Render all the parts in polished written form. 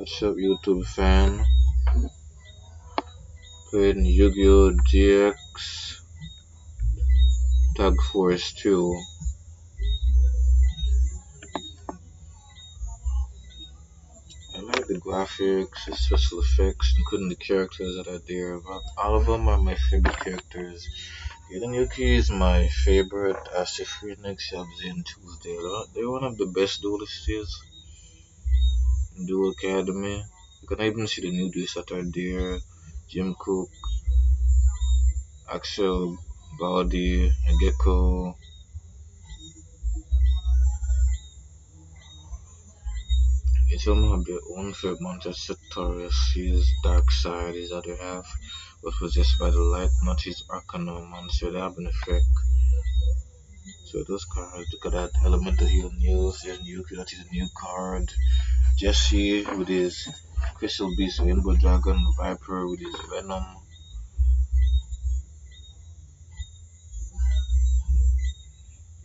What's up, YouTube fan? Playing Yu-Gi-Oh! GX Tag Force 2. I like the graphics, the special effects, including the characters that are there, but all of them are my favorite characters. Eden Yuki is my favorite. Astro Phoenix, Yabzin Tuesday. They're one of the best duelists in Duel Academy. You can even see the new duelists that are there. Jim Cook, Axel Baldi, Gecko. Each of them have their own favorite monster. Sartorius, his dark side, his other half was possessed by the light, not his arcana monster. They have an effect. So those cards, look at that elemental heal news. There's Yuki, that is a new card. Jesse with his Crystal Beast, Rainbow Dragon, Viper with his Venom.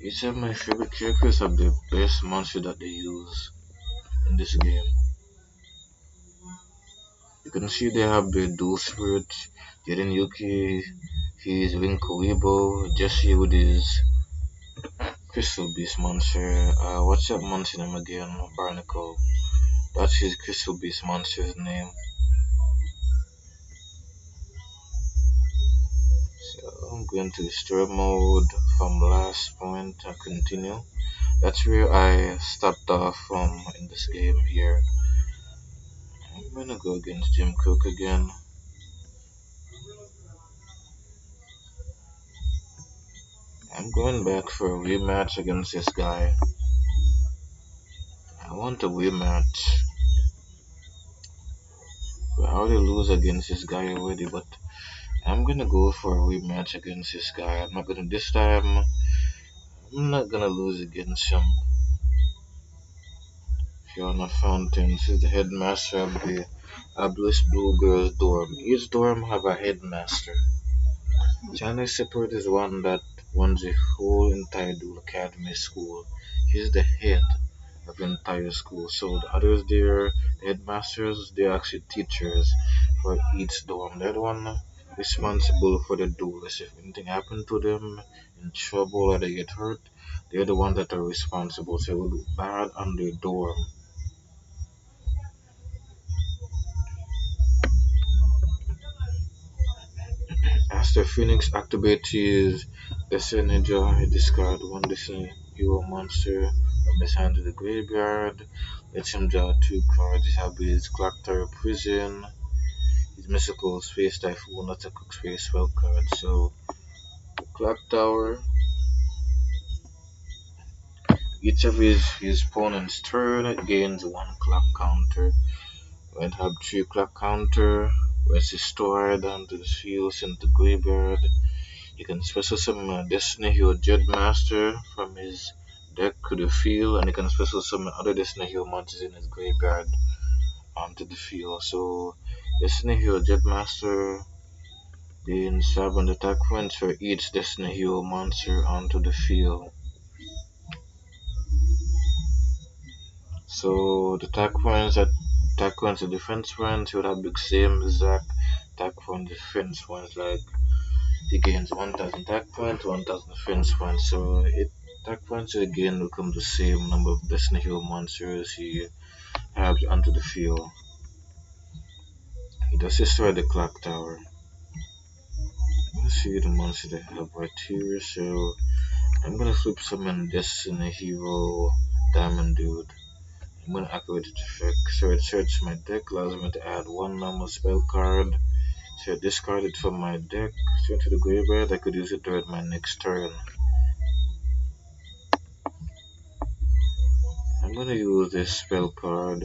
Each of my favorite characters have the best monster that they use in this game. You can see they have the dual spirit. Jaden Yuki, he's Winko Jesse with his Crystal Beast monster. What's that monster name again? Barnacle. That's his Crystal Beast monster's name. So I'm going to store mode from last point and continue. That's where I stopped off from in this game here. I'm gonna go against Jim Cook again. I'm going back for a rematch against this guy. I want a rematch. I already lose against this guy already, but I'm gonna go for a rematch against this guy. I'm not gonna this time. I'm not gonna lose against him. Fiona Fountain, this is the headmaster of the Obelisk Blue Girls dorm. Each dorm have a headmaster. China Separate is one that runs the whole entire Dual Academy school. He's the head of the entire school. So the others there, the headmasters, they're actually teachers for each dorm. They're the one responsible for the duelists. If anything happened to them, in trouble or they get hurt, they're the ones that are responsible. So it would look bad on their dorm. As the Phoenix activates his Destiny Ninja, he discards one Destiny Hero monster from his hand to the graveyard. Lets him draw two cards. His habit is Clock Tower Prison. His mystical Space Typhoon, that's a quick space spell card. So, Clock Tower, each of his opponent's turn, it gains one clock counter. When it have three clock counter, when it's stored onto the field, sent to graveyard. You can special summon a Destiny Hero Dreadmaster from his deck to the field, and you can special summon other Destiny Hero monsters in his graveyard onto the field. So, Destiny Hero Dreadmaster gains 7 attack points for each Destiny Hero monster onto the field. So, the attack points, the defense points would have the same exact attack point defense points like he gains 1000 attack points, 1000 defense points. So attack points again become the same number of Destiny Hero monsters he has onto the field. He does destroy the clock tower. Let's see the monster they have right here. So I'm gonna flip summon Destiny Hero Diamond Dude. I'm gonna activate its effect. So it searches my deck, allows me to add one normal spell card. So I discard it from my deck, straight to the graveyard. I could use it during my next turn. I'm gonna use this spell card,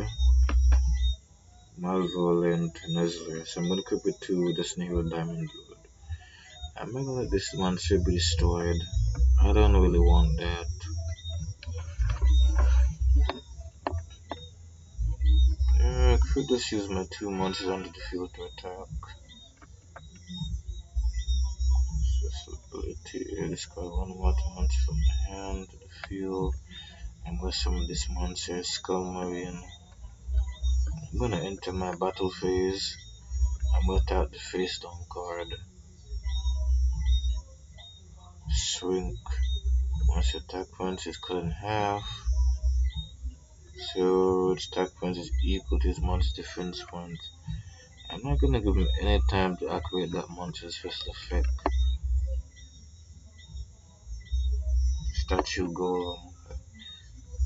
Malevolent Nuzzler. So I'm gonna equip it to Destiny Hero Diamond Dude. I'm not gonna let this monster be destroyed. I don't really want that. I could just use my two monsters under the field to attack. Special ability, discard one water monster from my hand to the field. I'm gonna summon this monster, Skull Marine. I'm gonna enter my battle phase. I'm gonna tap the face down card. Shrink. Once your attack points is cut in half, so its attack points is equal to its monster's defense points. I'm not gonna give him any time to activate that monster's special effect. Statue Golem.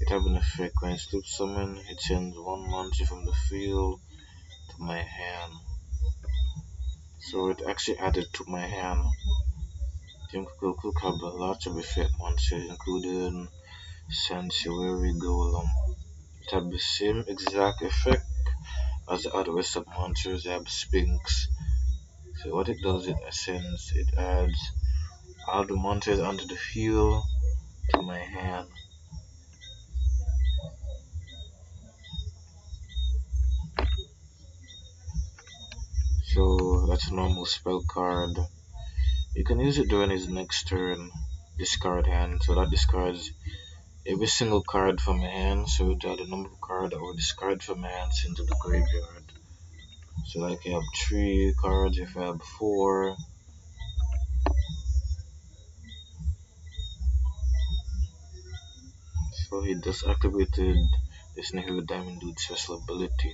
It have an effect when it's loop summon, it sends one monster from the field to my hand. So it actually added to my hand. Team Cook have lots of effect monsters, including Sanctuary Golem. It have the same exact effect as the other rest of monsters. They have Sphinx. So what it does, it ascends, it adds all the monsters onto the field to my hand. So that's a normal spell card. You can use it during his next turn. Discard hand. So that discards every single card from my hand. So we draw the number of cards that were discarded from my hands into the graveyard. So like you have 3 cards, if I have 4. So he disactivated Destiny Hero Diamond Dude's special ability.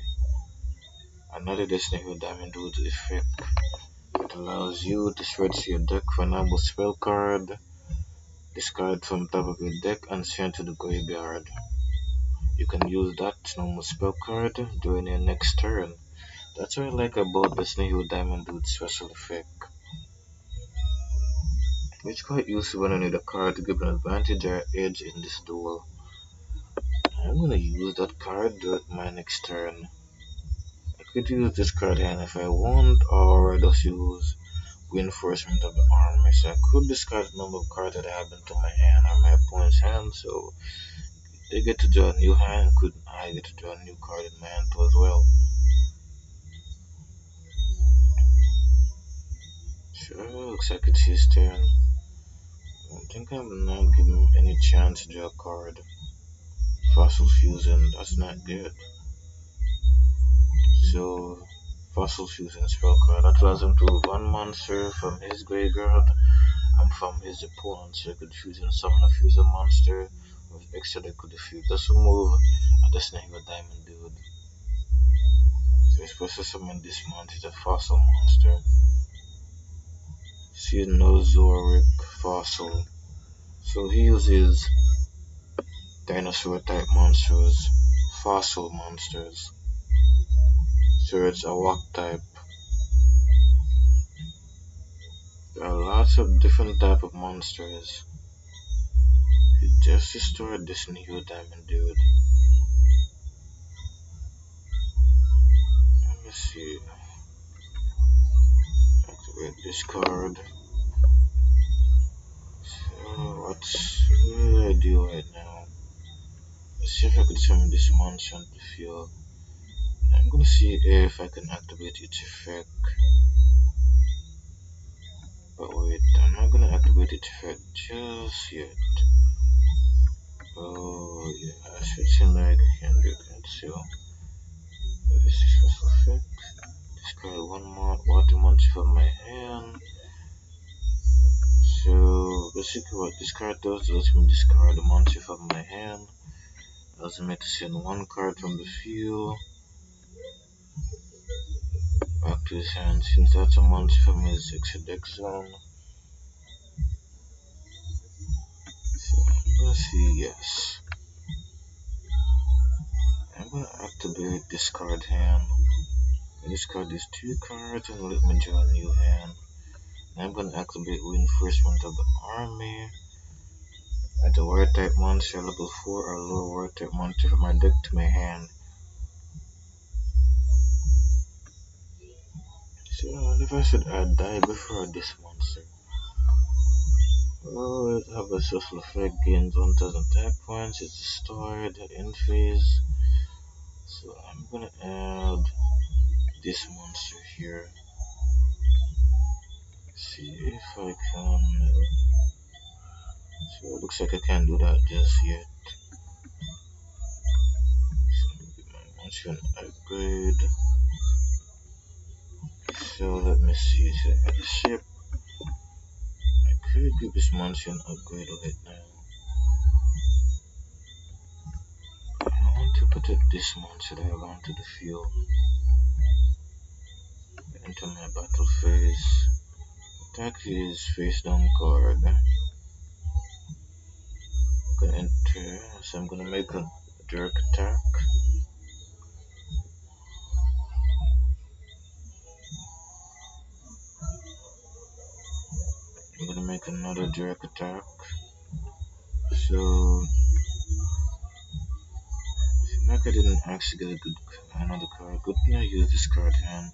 Another Destiny Hero Diamond Dude's effect. It allows you to search your deck for a normal spell card, discard from top of your deck and send to the graveyard. You can use that normal spell card during your next turn. That's what I like about the Snake Diamond Dude's special effect. It's quite useful when I need a card to give an advantage or edge in this duel. I'm gonna use that card during my next turn. I could use this card hand if I want, or just use reinforcement of the army. So I could discard the number of cards that I have into my hand or my opponent's hand, so they get to draw a new hand, could I get to draw a new card in my hand too as well. Sure, looks like it's his turn. I don't think I'm not giving him any chance to draw a card. Fossil Fusion, that's not good. So, Fossil Fusion spell card, that allows him to move one monster from his graveyard and from his opponent, so he could fusion summon a fusion monster with extra that could defeat. That's a move at the snake with Diamond Dude. So he's supposed to summon this monster, it's a fossil monster. Cenozoic Fossil. So he uses dinosaur type monsters, fossil monsters. So it's a walk type. There are lots of different type of monsters. You just destroyed this new Diamond Dude. Let me see. Activate this card. So what will I do right now? Let's see if I can summon this monster on the field. I'm gonna see if I can activate its effect. But wait, I'm not gonna activate its effect just yet. Oh yeah, it seems like I can do that. So this is special effect. Discard one more water monster from my hand. So basically what this card does, lets me discard a monster from my hand. Allows me to send one card from the field back to his hand. Since that's a monster from his extra deck zone. So I'm gonna see yes. I'm gonna activate discard hand. I discard these 2 cards and let me draw a new hand. I'm gonna activate reinforcement of the army. Add a water type monster level 4 or lower water type monster from my deck to my hand. So I wonder if I should add die before this monster. Oh, it have a social effect, gains 1000 attack points, it's destroyed at end phase. So I'm gonna add this monster here. See if I can. So it looks like I can't do that just yet. So I'm gonna get my Monsoon upgrade. So let me see. So at the ship, I could give this Monsoon upgrade right now. I want to put it this month that I go into the field, into my battle phase. Attack is face down card. Gonna enter, so I'm gonna make a direct attack. I'm gonna make another direct attack. So, like I didn't actually get a good another card. Good thing I use this card hand.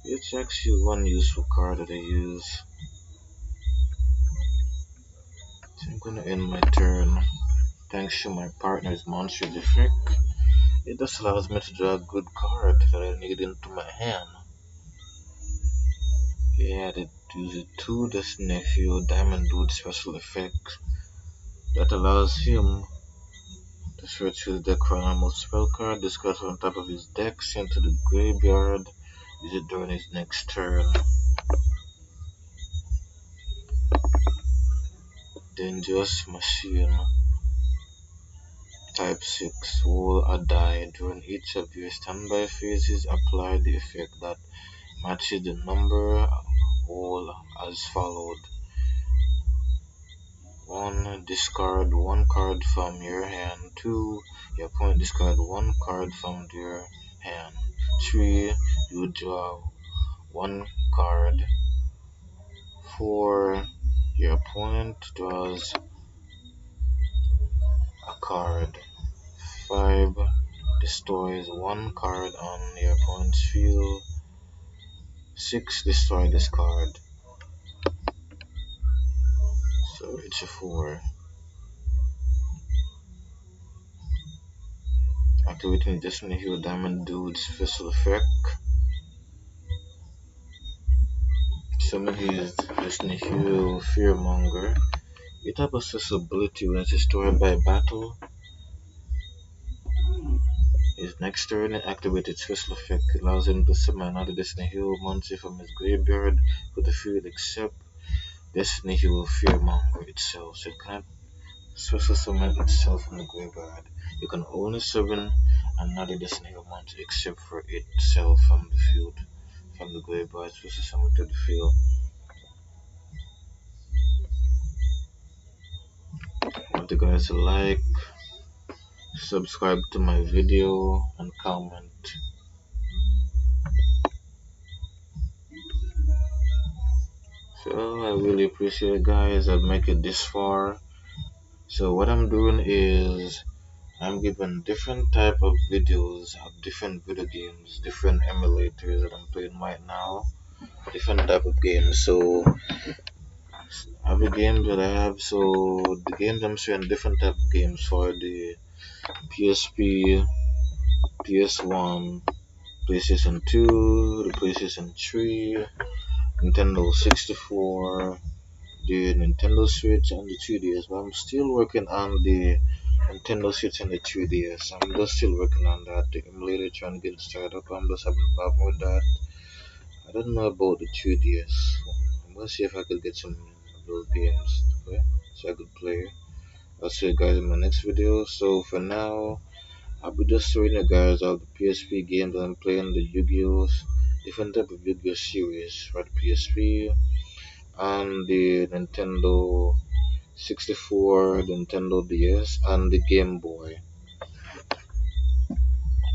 It's actually one useful card that I use. So I'm gonna end my turn. Thanks to my partner's monster effect, it just allows me to draw a good card that I need into my hand. He added uses two Destiny Hero Diamond Dude special effect that allows him to search his deck for a normal spell card, discard from top of his deck, send to the graveyard, use it during his next turn. Dangerous Machine Type 6. Roll a die. During each of your standby phases, apply the effect that matches the number roll as followed. 1. Discard one card from your hand. 2. Your opponent discard one card from their hand. 3. You draw one card. 4. Your opponent draws a card. 5. Destroys one card on your opponent's field. 6. Destroy this card. So it's a 4. Activating Destiny Hero Diamond Dude's special effect. Summon his Destiny Hero Fearmonger. You tap a special ability when it's destroyed by battle. His next turn, activated special effect allows him to summon another Destiny Hero monster from his graveyard with the field except Destiny Hero Fearmonger itself. So it cannot special summon itself from the graveyard. You can only summon another Destiny Hero monster except for itself from the field, from the graveyard, special summon to the field. I want you guys to like, subscribe to my video, and comment. So I really appreciate it, guys. I've made it this far. So what I'm doing is I'm giving different type of videos of different video games, different emulators that I'm playing right now, different type of games. So every game that I have, so the games I'm showing different type of games for the PSP, PS1, PlayStation 2, the PlayStation 3, Nintendo 64, the Nintendo Switch, and the 3DS. But I'm still working on the Nintendo Switch and the 3DS. I'm just still working on that. The emulator trying to get it started up. I'm just having a problem with that. I don't know about the 3DS. I'm gonna see if I could get some of those games to play, so I could play. I'll see you guys in my next video. So for now, I'll be just showing you guys all the PSP games that I'm playing, the Yu-Gi-Oh! Different type of Yu-Gi-Oh! Series for the PSP and the Nintendo 64, the Nintendo DS, and the Game Boy.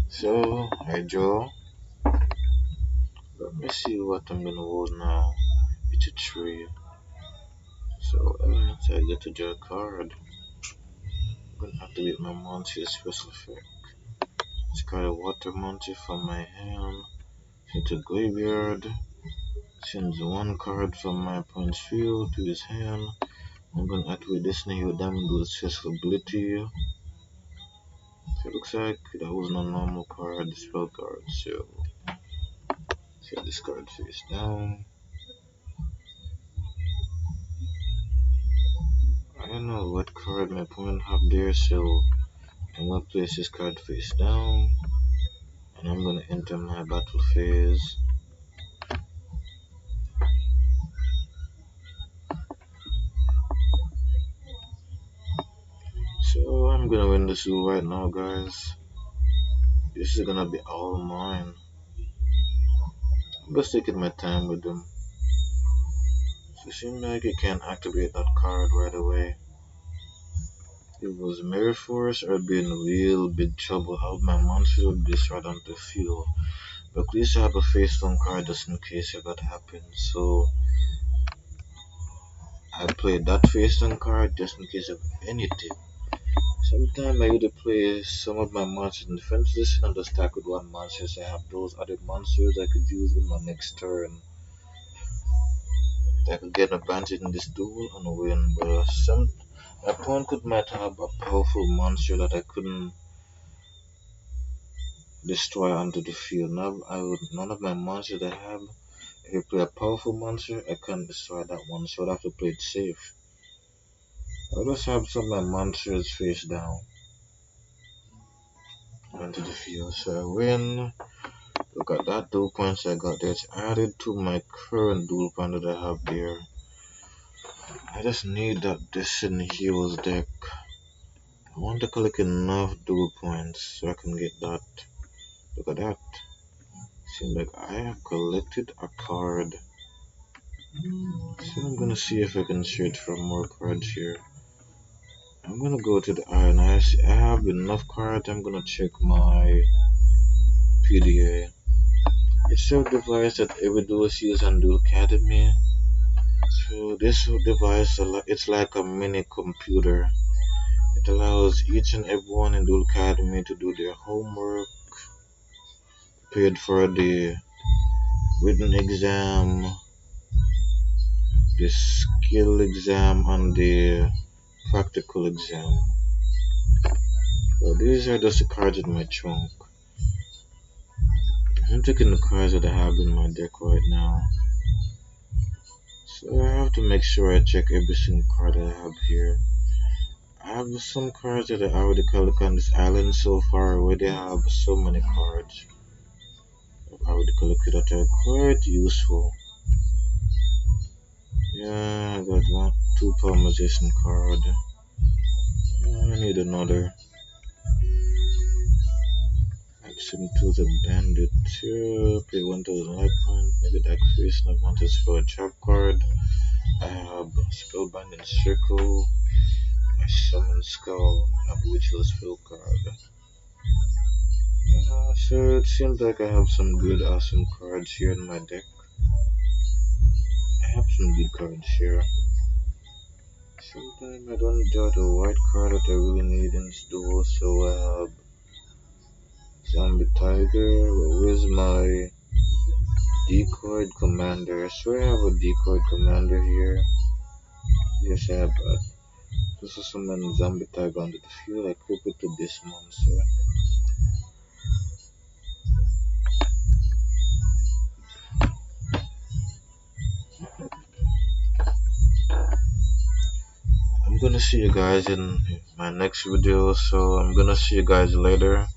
So I draw. Let me see what I'm gonna roll now. It's a tree. So I get to draw a card. I'm gonna activate my monster special effect. Discard a water monster from my hand. Hit a graveyard. Sends one card from my opponent's field to his hand. I'm gonna activate this new diamond with special ability. So it looks like that was no normal card, the spell card. So set this card face down. I don't know what card my opponent have there, so I'm gonna place this card face down. into my battle phase. So I'm gonna win this duel right now, guys. This is gonna be all mine. I'm just taking my time with them. So it seems like I can't activate that card right away. If it was Mirror Force, I'd be in real big trouble. How my monster would be destroyed on the field. But at least I have a face down card just in case if that happens. So I played that face down card just in case of anything. Sometimes I either play some of my monsters in defense position and just stack with one monster so I have those other monsters I could use in my next turn. I could get an advantage in this duel and win, but some my opponent could might have a powerful monster that I couldn't destroy onto the field. Now none of my monsters I have. If I play a powerful monster, I can't destroy that one, so I'd have to play it safe. I just have some of my monsters face down onto the field, so I win. Look at that dual points I got there. It's added to my current dual point that I have there. I just need that Destiny Heroes deck. I want to collect enough dual points so I can get that. Look at that. Seems like I have collected a card. So I'm gonna see if I can search for more cards here. I'm gonna go to the iron. I have enough cards. I'm gonna check my PDA. It's a device that every duelist uses on Duel Academy. So this device, it's like a mini computer. It allows each and everyone in Duel Academy to do their homework, prepared for the written exam, the skill exam, and the practical exam. So these are just the cards in my trunk. I'm taking the cards that I have in my deck right now. So I have to make sure I check every single card I have here. I have some cards that I already collected on this island so far. I already have so many cards I've already collected that are quite useful. Yeah, I got one, two Power Magician card. I need another. Action to the Bandit. Pay 1000 life point. Maybe deck face. Not want this for a trap card. I have Spellbinding Circle. My Summon Skull. I have Witch's Fill card. So it seems like I have some good, awesome cards here in my deck. I have some good cards here. Sometimes I don't draw the white card that I really need in this duel, so I have Zombie Tiger. Where's my Decoy Commander? I swear I have a Decoy Commander here. Yes, I have that. This is summon Zombie Tiger onto the field. I equip it to this monster. I'm gonna see you guys in my next video, so I'm gonna see you guys later.